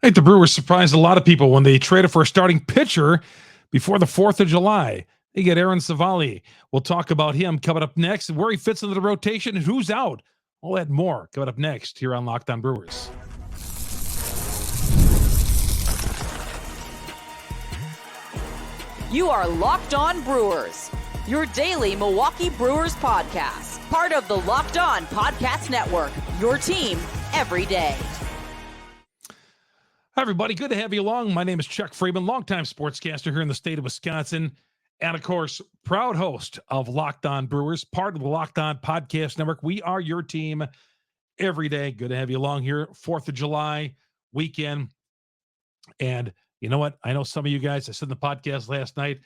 I think the Brewers surprised a lot of people when they traded for a starting pitcher before the 4th of July. They get Aaron Civale. We'll talk about him coming up next, where he fits into the rotation and who's out. All that and more coming up next here on LockOn Brewers. You are Locked On Brewers, your daily Milwaukee Brewers podcast. Part of the Locked On Podcast Network, your team every day. Hi, everybody. Good to have you along. My name is Chuck Freeman, longtime sportscaster here in the state of Wisconsin. And, of course, proud host of Locked On Brewers, part of the Locked On Podcast Network. We are your team every day. Good to have you along here. 4th of July weekend. And you know what? I know some of you guys, I said in the podcast last night,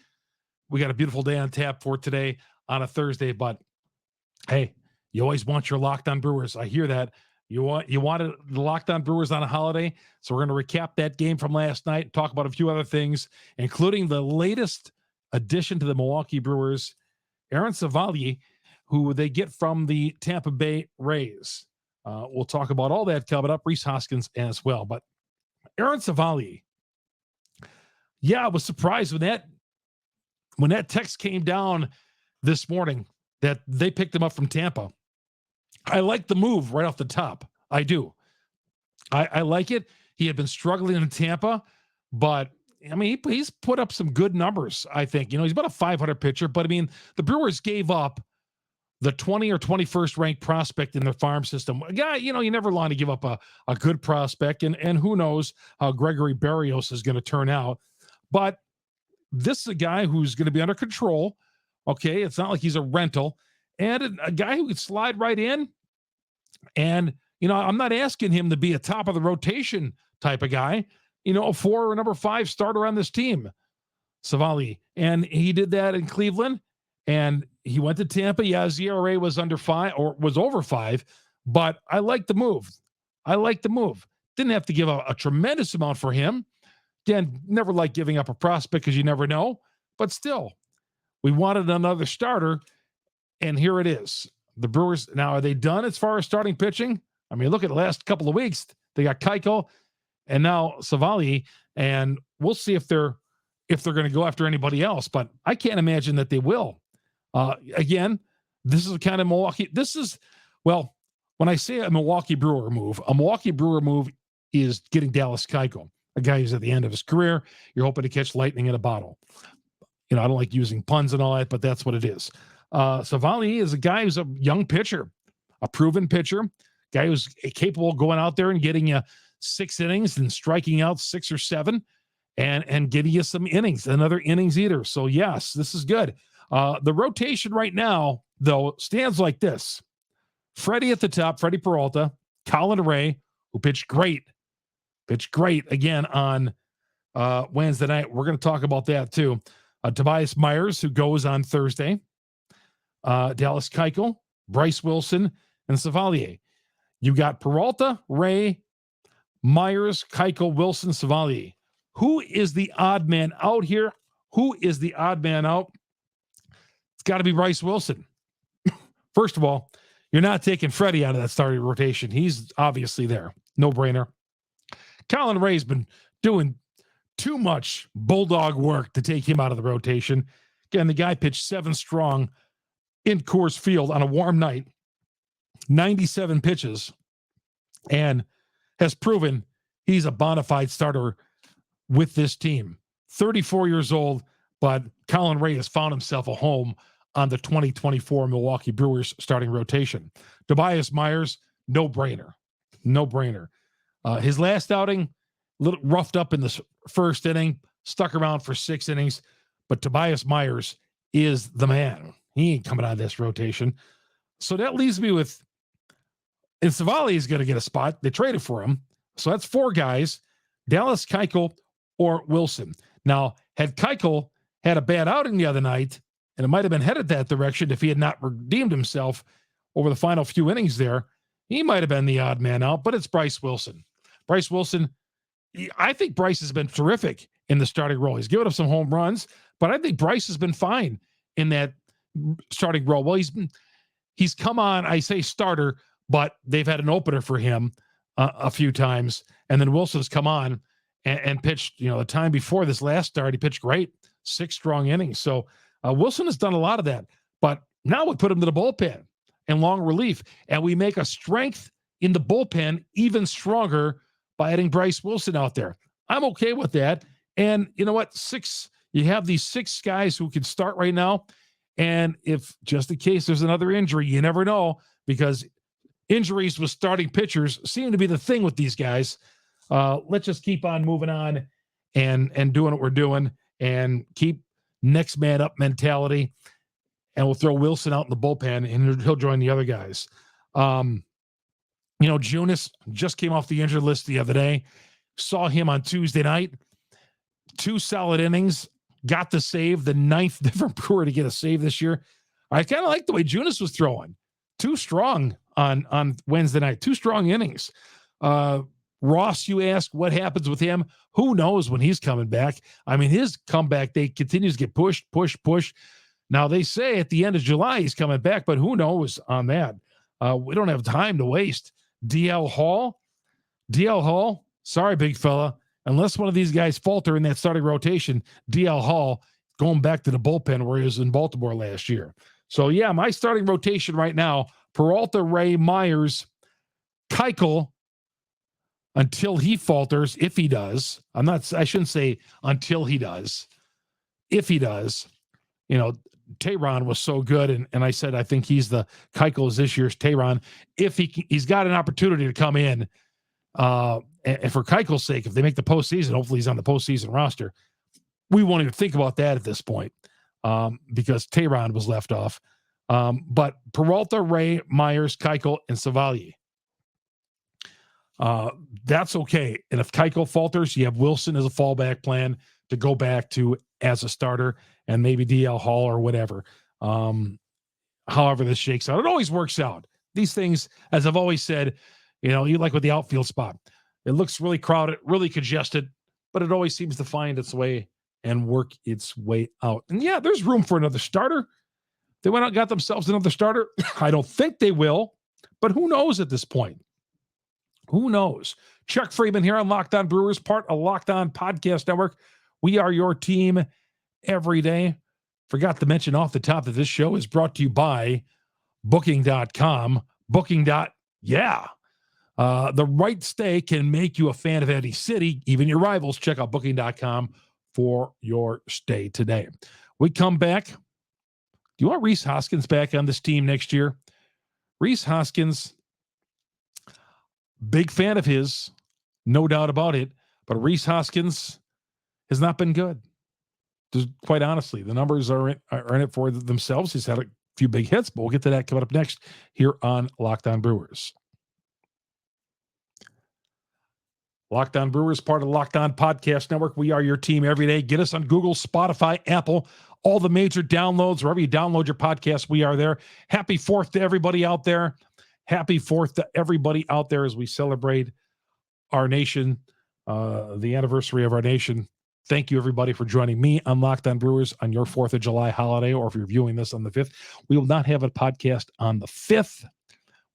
we got a beautiful day on tap for today on a Thursday. But, hey, you always want your Locked On Brewers. I hear that. You wanted the Locked On Brewers on a holiday, so we're going to recap that game from last night, talk about a few other things, including the latest addition to the Milwaukee Brewers, Aaron Civale, who they get from the Tampa Bay Rays. We'll talk about all that coming up, Rhys Hoskins as well. But Aaron Civale, I was surprised when that text came down this morning that they picked him up from Tampa. I like the move right off the top. I do. I like it. He had been struggling in Tampa, but I mean, he's put up some good numbers, I think. He's about a 500 pitcher, but I mean, the Brewers gave up the 20 or 21st ranked prospect in their farm system. A guy, you never want to give up a good prospect, and who knows how Gregory Barrios is going to turn out. But this is a guy who's going to be under control. Okay. It's not like he's a rental. And a guy who could slide right in. And, I'm not asking him to be a top of the rotation type of guy, a 4 or number 5 starter on this team, Civale. And he did that in Cleveland. And he went to Tampa. Yeah, his ERA was under 5 or was over 5. But I like the move. Didn't have to give a tremendous amount for him. Again, never like giving up a prospect because you never know. But still, we wanted another starter. And here it is. The Brewers, now, are they done as far as starting pitching? I mean, look at the last couple of weeks. They got Keuchel and now Civale, and we'll see if they're going to go after anybody else. But I can't imagine that they will. Again, this is the kind of Milwaukee. When I say a Milwaukee Brewer move is getting Dallas Keuchel, a guy who's at the end of his career. You're hoping to catch lightning in a bottle. I don't like using puns and all that, but that's what it is. Civale is a guy who's a young pitcher, a proven pitcher, guy who's capable of going out there and getting you 6 innings and striking out 6 or 7 and getting you some innings, another innings eater. So, yes, this is good. The rotation right now, though, stands like this. Freddie at the top, Freddie Peralta, Colin Ray, who pitched great again on Wednesday night. We're going to talk about that, too. Tobias Myers, who goes on Thursday. Dallas Keuchel, Bryce Wilson, and Civale. You got Peralta, Ray, Myers, Keuchel, Wilson, Civale. Who is the odd man out here? It's got to be Bryce Wilson. First of all, you're not taking Freddie out of that starting rotation. He's obviously there. No brainer. Colin Ray's been doing too much bulldog work to take him out of the rotation. Again, the guy pitched 7 strong in Coors Field on a warm night, 97 pitches, and has proven he's a bona fide starter with this team. 34 years old, but Colin Ray has found himself a home on the 2024 Milwaukee Brewers starting rotation. Tobias Myers, no brainer. His last outing, a little roughed up in the first inning, stuck around for 6 innings, but Tobias Myers is the man. He ain't coming out of this rotation. So that leaves me with, and Civale is going to get a spot. They traded for him. So that's 4 guys, Dallas, Keuchel, or Wilson. Now, had Keuchel had a bad outing the other night, and it might have been headed that direction if he had not redeemed himself over the final few innings there, he might have been the odd man out, but it's Bryce Wilson. I think Bryce has been terrific in the starting role. He's given up some home runs, but I think Bryce has been fine in that starting role. Well, he's come on, I say starter, but they've had an opener for him a few times, and then Wilson's come on and pitched. The time before this last start, he pitched great, 6 strong innings. So Wilson has done a lot of that. But now we put him to the bullpen and long relief, and we make a strength in the bullpen even stronger by adding Bryce Wilson out there. I'm okay with that. And you know what? You have these 6 guys who can start right now. And if just in case there's another injury, you never know, because injuries with starting pitchers seem to be the thing with these guys. Let's just keep on moving on and doing what we're doing and keep next man up mentality. And we'll throw Wilson out in the bullpen and he'll join the other guys. Junis just came off the injured list the other day. Saw him on Tuesday night. 2 solid innings. Got the save, the 9th different Brewer to get a save this year. I kind of like the way Junis was throwing. 2 strong on Wednesday night. 2 strong innings. Ross, you ask what happens with him. Who knows when he's coming back? I mean, his comeback date continues to get pushed. Now, they say at the end of July he's coming back, but who knows on that? We don't have time to waste. DL Hall, sorry, big fella. Unless one of these guys falter in that starting rotation, DL Hall going back to the bullpen where he was in Baltimore last year. So, yeah, my starting rotation right now, Peralta, Ray, Myers, Keuchel, until he falters, if he does. I shouldn't say until he does. If he does, Tehran was so good, and I said I think he's the Keuchel is this year's Tehran. If he's got an opportunity to come in, and for Keuchel's sake, if they make the postseason, hopefully he's on the postseason roster. We won't even think about that at this point because Tehran was left off. But Peralta, Ray, Myers, Keuchel, and Civale. That's okay. And if Keuchel falters, you have Wilson as a fallback plan to go back to as a starter, and maybe DL Hall or whatever. However this shakes out. It always works out. These things, as I've always said, you like with the outfield spot. It looks really crowded, really congested, but it always seems to find its way and work its way out. And yeah, there's room for another starter. They went out and got themselves another starter. I don't think they will, but who knows at this point? Who knows? Chuck Freeman here on Locked On Brewers, part of Locked On Podcast Network. We are your team every day. Forgot to mention off the top that this show is brought to you by Booking.com. Yeah. The right stay can make you a fan of any city, even your rivals. Check out Booking.com for your stay today. We come back. Do you want Rhys Hoskins back on this team next year? Rhys Hoskins, big fan of his, no doubt about it, but Rhys Hoskins has not been good. Just quite honestly, the numbers are in it for themselves. He's had a few big hits, but we'll get to that coming up next here on Locked On Brewers. Locked On Brewers, part of the Locked On Podcast Network. We are your team every day. Get us on Google, Spotify, Apple, all the major downloads. Wherever you download your podcast, we are there. Happy 4th to everybody out there. Happy 4th to everybody out there as we celebrate our nation, the anniversary of our nation. Thank you, everybody, for joining me on Locked On Brewers on your 4th of July holiday, or if you're viewing this on the 5th. We will not have a podcast on the 5th.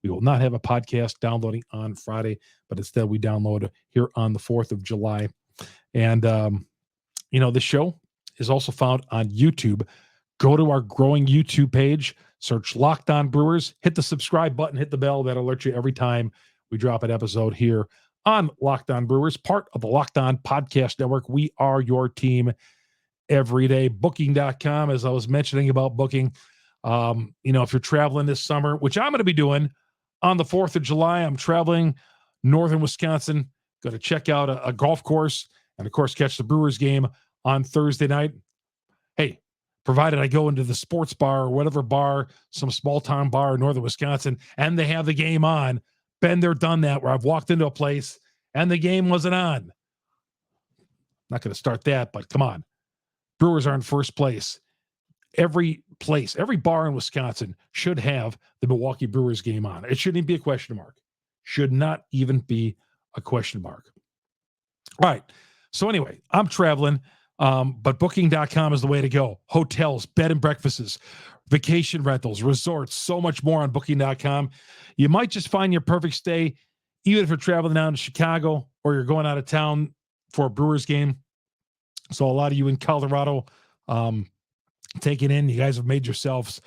We will not have a podcast downloading on Friday, but instead we download here on the 4th of July. And, the show is also found on YouTube. Go to our growing YouTube page, search Locked On Brewers, hit the subscribe button, hit the bell. That'll alert you every time we drop an episode here on Locked On Brewers, part of the Locked On Podcast Network. We are your team every day. Booking.com, as I was mentioning about booking, if you're traveling this summer, which I'm going to be doing on the 4th of July, I'm traveling northern Wisconsin, going to check out a golf course and, of course, catch the Brewers game on Thursday night. Hey, provided I go into the sports bar or whatever bar, some small-town bar in northern Wisconsin, and they have the game on. Been there, done that, where I've walked into a place and the game wasn't on. Not going to start that, but come on. Brewers are in first place. Every bar in Wisconsin should have the Milwaukee Brewers game on. It shouldn't even be a question mark. Should not even be a question mark. All right. So anyway, I'm traveling, but Booking.com is the way to go. Hotels, bed and breakfasts, vacation rentals, resorts, so much more on Booking.com. You might just find your perfect stay even if you're traveling down to Chicago or you're going out of town for a Brewers game. So a lot of you in Colorado, take it in. You guys have made yourselves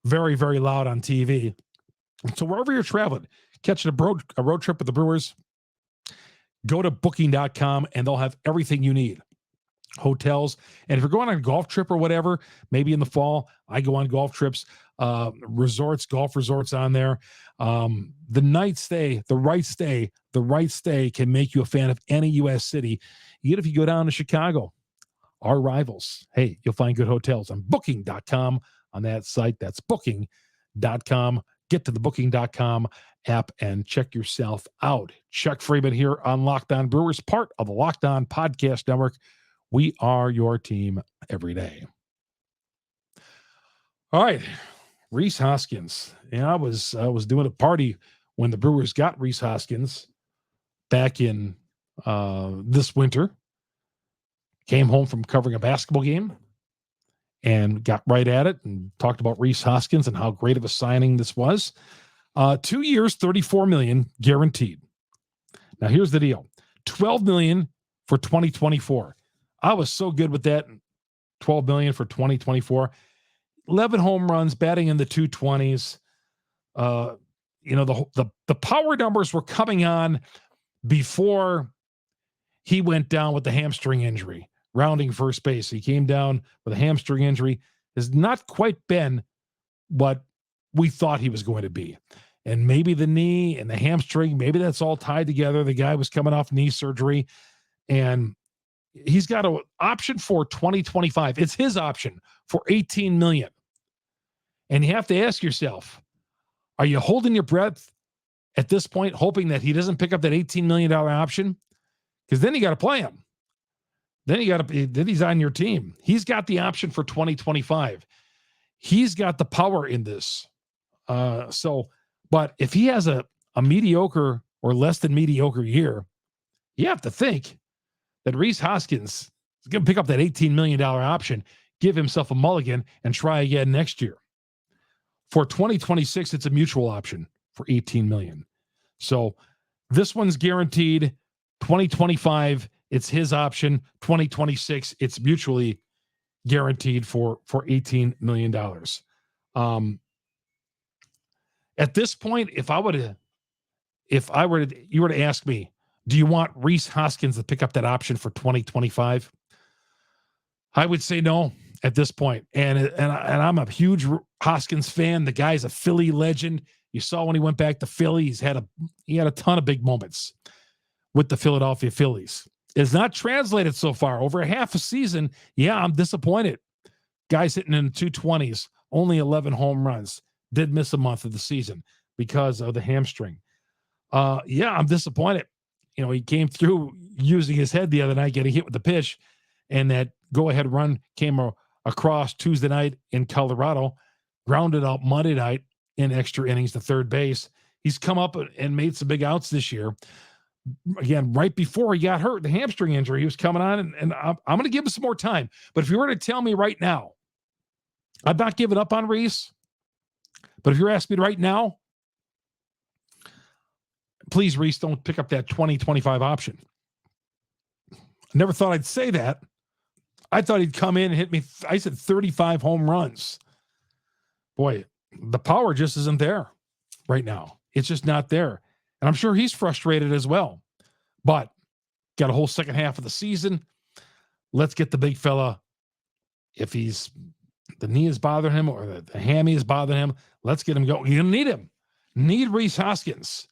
very, very loud on TV. So wherever you're traveling, catching a road trip with the Brewers, go to booking.com and they'll have everything you need. Hotels. And if you're going on a golf trip or whatever, maybe in the fall, I go on golf trips, resorts, golf resorts on there. The night stay, the right stay can make you a fan of any U.S. city. Even if you go down to Chicago, our rivals, hey, you'll find good hotels on booking.com on that site. That's booking.com. Get to the booking.com app and check yourself out. Chuck Freeman here on Locked On Brewers, part of the Locked On Podcast Network. We are your team every day. All right, Rhys Hoskins. I was doing a party when the Brewers got Rhys Hoskins back in this winter. Came home from covering a basketball game and got right at it and talked about Rhys Hoskins and how great of a signing this was. 2 years, $34 million guaranteed. Now here's the deal: $12 million for 2024. I was so good with that. $12 million for 2024. 11 home runs, batting in the 220s. The power numbers were coming on before he went down with the hamstring injury, rounding first base. He came down with a hamstring injury. Has not quite been what we thought he was going to be. And maybe the knee and the hamstring, maybe that's all tied together. The guy was coming off knee surgery, and he's got an option for 2025. It's his option for $18 million. And you have to ask yourself, are you holding your breath at this point, hoping that he doesn't pick up that $18 million option? Because then you got to play him. Then he's on your team. He's got the option for 2025. He's got the power in this. But if he has a mediocre or less than mediocre year, you have to think that Rhys Hoskins is going to pick up that $18 million option, give himself a mulligan, and try again next year. For 2026, it's a mutual option for $18 million. So this one's guaranteed. 2025, it's his option. 2026, it's mutually guaranteed for $18 million. At this point, if you were to ask me, do you want Rhys Hoskins to pick up that option for 2025? I would say no at this point. And I'm a huge Hoskins fan. The guy's a Philly legend. You saw when he went back to Philly, he had a ton of big moments with the Philadelphia Phillies. It's not translated so far. Over a half a season, yeah, I'm disappointed. Guy's hitting in the 220s, only 11 home runs. Did miss a month of the season because of the hamstring. Yeah, I'm disappointed. He came through using his head the other night, getting hit with the pitch, and that go-ahead run came across Tuesday night in Colorado, grounded out Monday night in extra innings to third base. He's come up and made some big outs this year. Again, right before he got hurt, the hamstring injury, he was coming on, and I'm going to give him some more time. But if you were to tell me right now, I'm not giving up on Rhys. But if you're asking me right now, please, Rhys, don't pick up that 2025 option. I never thought I'd say that. I thought he'd come in and hit me. I said 35 home runs. Boy, the power just isn't there right now. It's just not there. And I'm sure he's frustrated as well. But got a whole second half of the season. Let's get the big fella. If the knee is bothering him or the hammy is bothering him, let's get him going. You're going to need him. Need Rhys Hoskins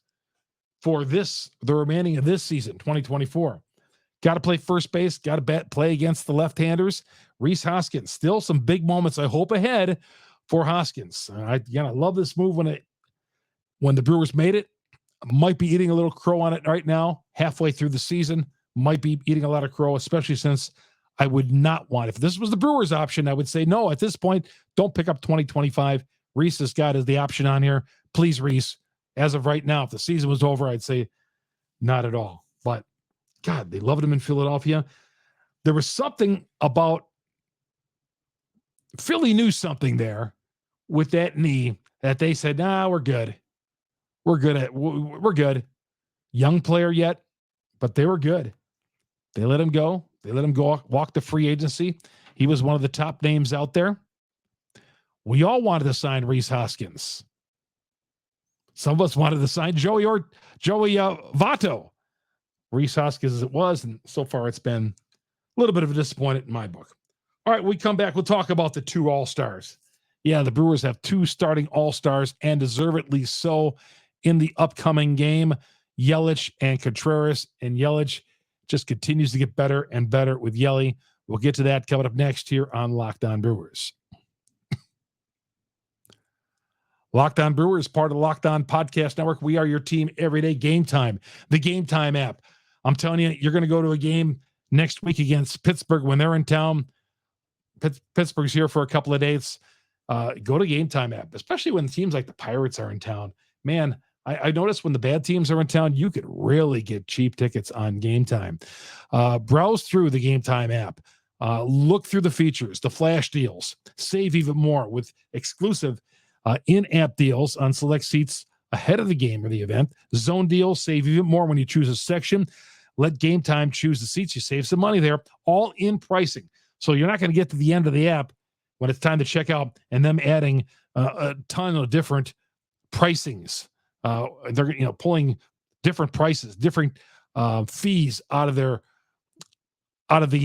for the remaining of this season, 2024. Got to play first base. Got to play against the left-handers. Rhys Hoskins, still some big moments, I hope, ahead for Hoskins. I love this move when the Brewers made it. Might be eating a little crow on it right now, halfway through the season. Might be eating a lot of crow, especially since I would not want, if this was the Brewers option, I would say no. At this point, don't pick up 2025. Rhys has got the option on here. Please, Rhys, as of right now, if the season was over, I'd say not at all. But God, they loved him in Philadelphia. There was something about Philly knew something there with that knee that they said, nah, we're good. We're good. young player yet, but they were good. They let him go. They let him go walk the free agency. He was one of the top names out there. We all wanted to sign Rhys Hoskins. Some of us wanted to sign Joey Votto. Rhys Hoskins as it was, and so far it's been a little bit of a disappointment in my book. All right, we come back. We'll talk about the two All-Stars. Yeah, the Brewers have two starting All-Stars, and deservedly so, in the upcoming game. Yelich and Contreras, and Yelich just continues to get better and better with Yelich. We'll get to that coming up next here on LockOn Brewers. LockOn Brewers, part of the LockOn Podcast Network. We are your team every day. Game Time, the Game Time app. I'm telling you, you're going to go to a game next week against Pittsburgh when they're in town. Pittsburgh's here for a couple of days. Go to Game Time app, especially when teams like the Pirates are in town. Man, I noticed when the bad teams are in town, you could really get cheap tickets on Game Time. Browse through the Game Time app. Look through the features, the flash deals. Save even more with exclusive in-app deals on select seats ahead of the game or the event. Zone deals, save even more when you choose a section. Let Game Time choose the seats. You save some money there, all in pricing. So you're not going to get to the end of the app when it's time to check out and them adding a ton of different pricings. They're pulling different prices, different fees out of the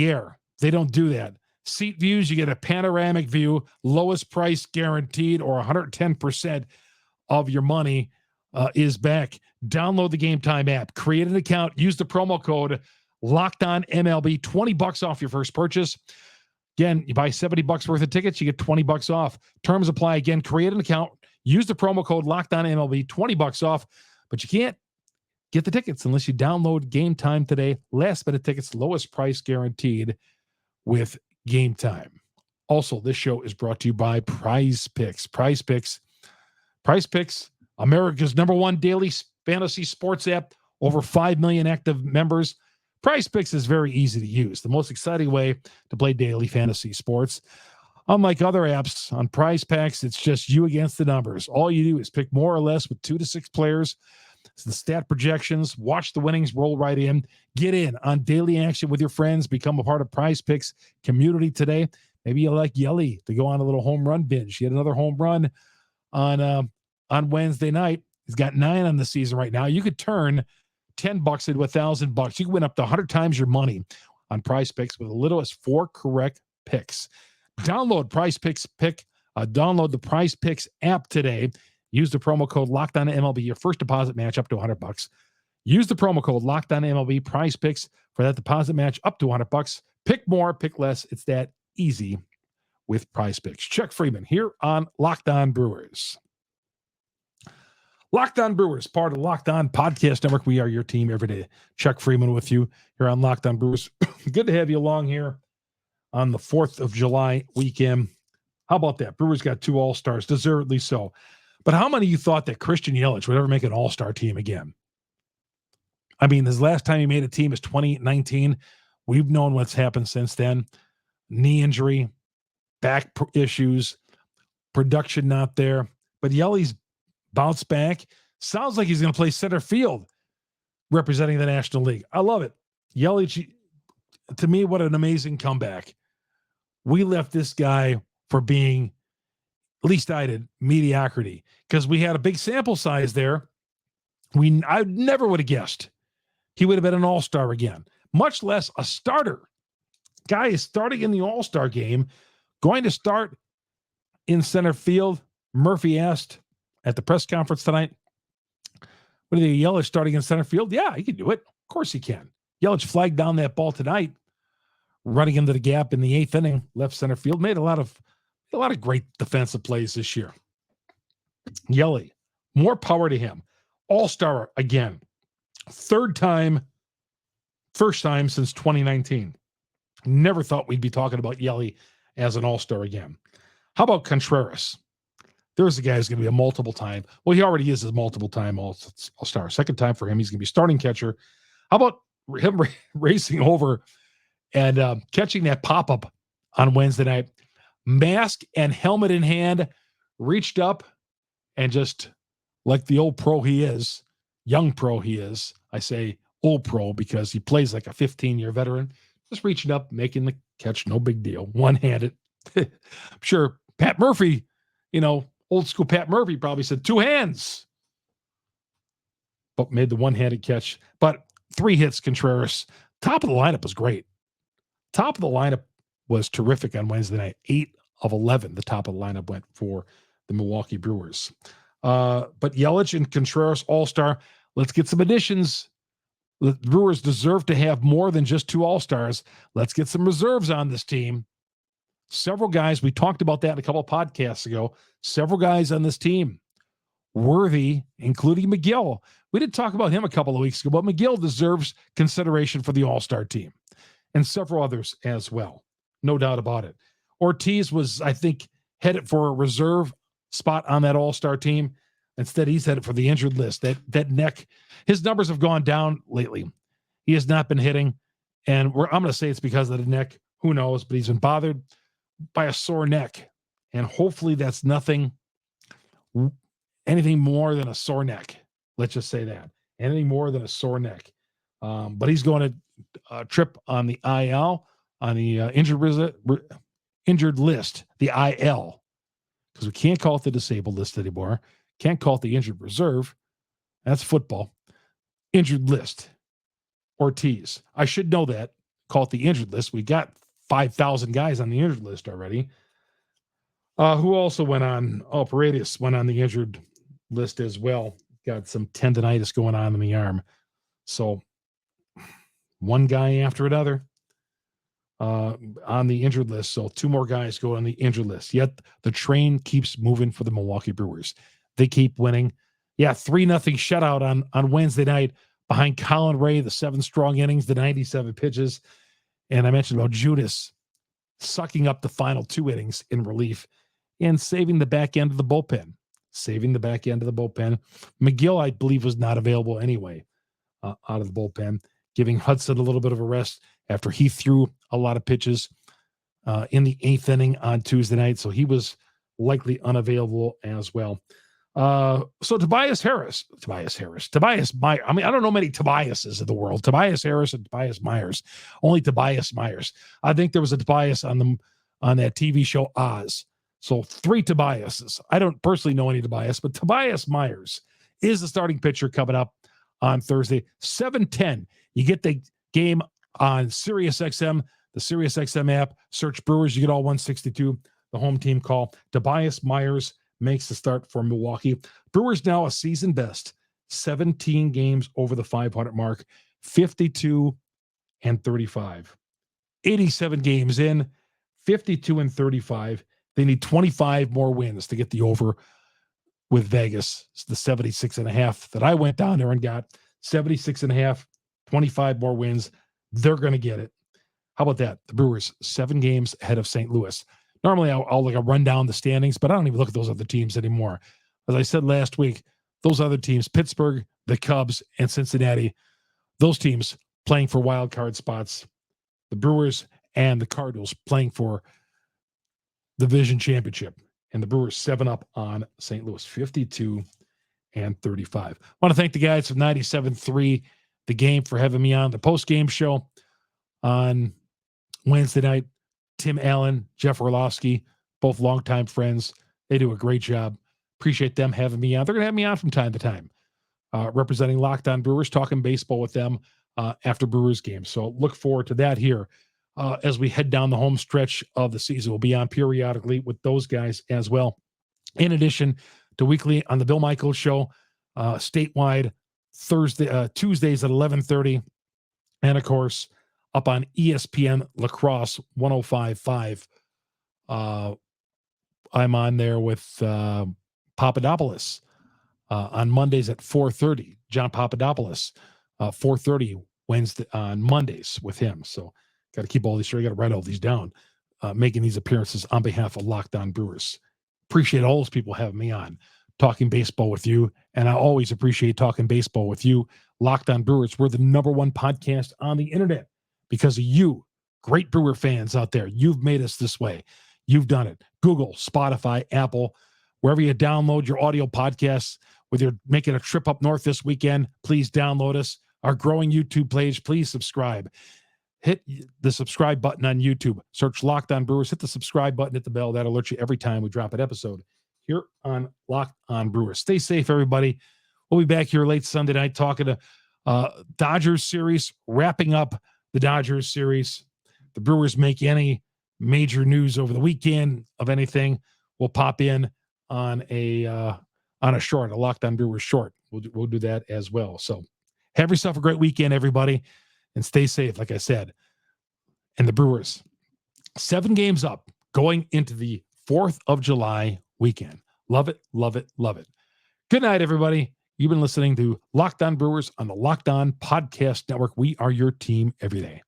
air. They don't do that. Seat views, you get a panoramic view, lowest price guaranteed, or 110% of your money is back. Download the Game Time app, create an account, use the promo code LOCKEDONMLB, $20 off your first purchase. Again, you buy $70 worth of tickets, you get $20 off. Terms apply. Again, create an account, use the promo code LOCKEDONMLB, $20 off, but you can't get the tickets unless you download Game Time today. Last minute tickets, lowest price guaranteed with Game Time. Also, this show is brought to you by PrizePicks. PrizePicks, America's #1 daily fantasy sports app, over 5 million active members. PrizePicks is very easy to use, the most exciting way to play daily fantasy sports. Unlike other apps, on PrizePicks, it's just you against the numbers. All you do is pick more or less with 2 to 6 players. It's the stat projections, watch the winnings roll right in, get in on daily action with your friends, become a part of PrizePicks community today. Maybe you like Yelich to go on a little home run binge. He had another home run on Wednesday night. He's got 9 on the season right now. You could turn $10 into $1,000. You can win up to 100 times your money on PrizePicks with as little as 4 correct picks. Download download the PrizePicks app today. Use the promo code LOCKEDONMLB. Your first deposit match up to $100. Use the promo code LOCKEDONMLB. PrizePicks for that deposit match up to $100. Pick more, pick less. It's that easy with PrizePicks. Chuck Freeman here on LockOn Brewers. LockOn Brewers, part of the LockOn Podcast Network. We are your team every day. Chuck Freeman with you here on LockOn Brewers. Good to have you along here on the 4th of July weekend. How about that? Brewers got 2 All-Stars, deservedly so. But how many of you thought that Christian Yelich would ever make an All-Star team again? I mean, his last time he made a team is 2019. We've known what's happened since then. Knee injury, back issues, production not there. But Yelich's bounced back. Sounds like he's going to play center field representing the National League. I love it. Yelich, to me, what an amazing comeback. We left this guy for being, at least I did, mediocrity, because we had a big sample size there. I never would have guessed he would have been an All-Star again, much less a starter. Guy is starting in the All-Star game, going to start in center field. Murphy asked at the press conference tonight, what do you think, Yelich starting in center field? Yeah, he can do it. Of course he can. Yelich flagged down that ball tonight, running into the gap in the 8th inning, left center field, made a lot of great defensive plays this year. Yelich, more power to him. All-Star again. First time since 2019. Never thought we'd be talking about Yelich as an All-Star again. How about Contreras? There's a guy who's going to be a multiple time. Well, he already is a multiple time All-Star. Second time for him. He's going to be starting catcher. How about him racing over and catching that pop-up on Wednesday night? Mask and helmet in hand, reached up and just, like the old pro he is, young pro he is, I say old pro because he plays like a 15-year veteran, just reaching up, making the catch, no big deal. One-handed. I'm sure Pat Murphy, old school Pat Murphy probably said 2 hands, but made the one-handed catch. But 3 hits, Contreras. Top of the lineup was great. Top of the lineup was terrific on Wednesday night. 8 of 11, the top of the lineup went for the Milwaukee Brewers. But Yelich and Contreras, all-star. Let's get some additions. The Brewers deserve to have more than just 2 all-stars. Let's get some reserves on this team. Several guys, we talked about that a couple of podcasts ago. Several guys on this team worthy, including McGill. We did talk about him a couple of weeks ago, but McGill deserves consideration for the all-star team and several others as well. No doubt about it. Ortiz was, I think, headed for a reserve spot on that all-star team. Instead, he's headed for the injured list. That neck, his numbers have gone down lately. He has not been hitting, and I'm going to say it's because of the neck. Who knows? But he's been bothered by a sore neck, and hopefully that's anything more than a sore neck. Let's just say that. Anything more than a sore neck. But he's going to trip on the IL, on the injured list, the IL, because we can't call it the disabled list anymore. Can't call it the injured reserve. That's football. Injured list. Ortiz. I should know that. Call it the injured list. We got 5,000 guys on the injured list already. Who also went on? Paredes went on the injured list as well. Got some tendonitis going on in the arm. So one guy after another on the injured list. So 2 more guys go on the injured list. Yet the train keeps moving for the Milwaukee Brewers. They keep winning. Yeah, 3-0 shutout on Wednesday night behind Colin Ray, the 7 strong innings, the 97 pitches. And I mentioned about Judas sucking up the final 2 innings in relief and saving the back end of the bullpen. McGill, I believe, was not available anyway out of the bullpen, giving Hudson a little bit of a rest after he threw a lot of pitches in the 8th inning on Tuesday night. So he was likely unavailable as well. So Tobias Myers. I mean, I don't know many Tobiases in the world. Tobias Harris and Tobias Myers. Only Tobias Myers. I think there was a Tobias on that TV show Oz. So 3 Tobiases. I don't personally know any Tobias, but Tobias Myers is the starting pitcher coming up on Thursday, 7:10. You get the game on SiriusXM, the SiriusXM app. Search Brewers. You get all 162. The home team call. Tobias Myers makes the start for Milwaukee. Brewers now a season best, 17 games over the 500 mark, 52-35. 87 games in, 52-35. They need 25 more wins to get the over with Vegas. It's the 76.5 that I went down there and got. 76.5, 25 more wins. They're going to get it. How about that? The Brewers, 7 games ahead of St. Louis. Normally, I'll run down the standings, but I don't even look at those other teams anymore. As I said last week, those other teams, Pittsburgh, the Cubs, and Cincinnati, those teams playing for wild card spots. The Brewers and the Cardinals playing for the division championship. And the Brewers 7-up on St. Louis, 52-35. I want to thank the guys from 97.3, The Game, for having me on the post-game show on Wednesday night. Tim Allen, Jeff Orlovsky, both longtime friends. They do a great job. Appreciate them having me on. They're going to have me on from time to time, representing LockOn Brewers, talking baseball with them after Brewers games. So look forward to that here as we head down the home stretch of the season. We'll be on periodically with those guys as well. In addition to weekly on the Bill Michaels Show, statewide Tuesdays at 11:30, and of course up on ESPN Lacrosse 105.5. I'm on there with Papadopoulos on Mondays at 4:30. John Papadopoulos, 4:30 Wednesday on Mondays with him. So got to keep all these straight. Got to write all these down. Making these appearances on behalf of LockOn Brewers. Appreciate all those people having me on, talking baseball with you, and I always appreciate talking baseball with you. LockOn Brewers, we're the #1 podcast on the internet because of you, great Brewer fans out there. You've made us this way. You've done it. Google, Spotify, Apple, wherever you download your audio podcasts. Whether you're making a trip up north this weekend, please download us. our growing YouTube page. Please subscribe. Hit the subscribe button on YouTube. Search Locked On Brewers. Hit the subscribe button, hit the bell. That alerts you every time we drop an episode here on Locked On Brewers. Stay safe, everybody. We'll be back here late Sunday night talking to Dodgers series, wrapping up the Dodgers series. The Brewers make any major news over the weekend of anything, we'll pop in on a short, a Locked On Brewers short. We'll do that as well. So have yourself a great weekend, everybody, and stay safe, like I said. And the Brewers, 7 games up going into the 4th of July weekend. Love it, love it, love it. Good night, everybody. You've been listening to Locked On Brewers on the Locked On Podcast Network. We are your team every day.